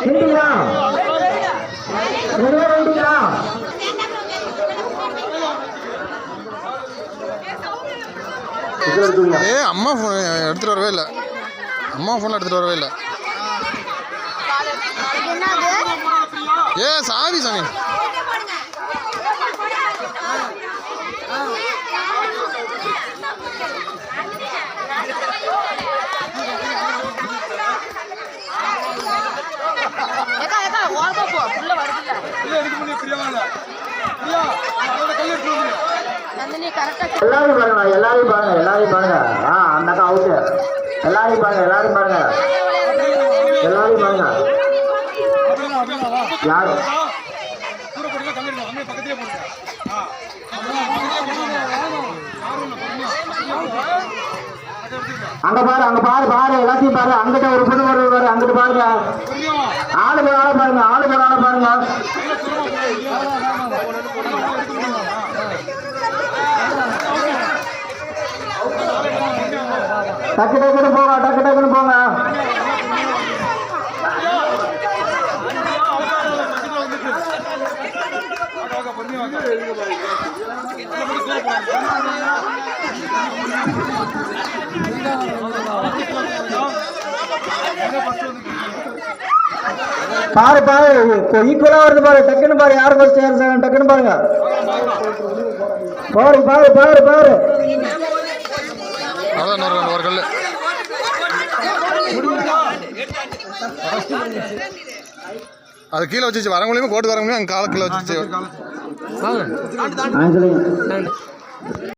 நின்றீங்களா? ரெண்டு பேரும் நின்றீங்களா? அம்மா ஃபோன் எடுத்துகிட்டு வரவே இல்லை. அம்மா ஃபோனில் எடுத்துகிட்டு வரவே இல்லை. சாவி சாமி எல்லாரும் பாருங்க, எல்லாரையும் பாருங்க, எல்லாரையும் பாருங்க. அந்த அக்கா அவுட்டு. எல்லாரையும் பாருங்க, எல்லாரும் பாருங்க, எல்லாரையும் பாருங்க. யாரு அங்க பாரு, அங்க பாரு, பாரு எல்லாத்தையும் பாரு. அங்கிட்ட ஒரு பொண்ணு வருது பாரு, அங்கிட்டு பாருங்க. ஆளு போற ஆளை பாருங்க, ஆளு போற ஆளை பாருங்க. டக்கு டக்குன்னு போங்க, டக்கு டக்குன்னு போங்க. பாரு பாரு, ஈக்குவலா வருது பாரு. டக்குன்னு பாரு, யாரு ஃபர்ஸ்ட் யாரு செகண்ட், டக்குன்னு பாருங்க. பாரு பாரு பாரு பாரு. அது கீழே வச்சு வரவங்களையுமே கோட்டு வரவங்களையும் அங்கே கால கீழே வச்சு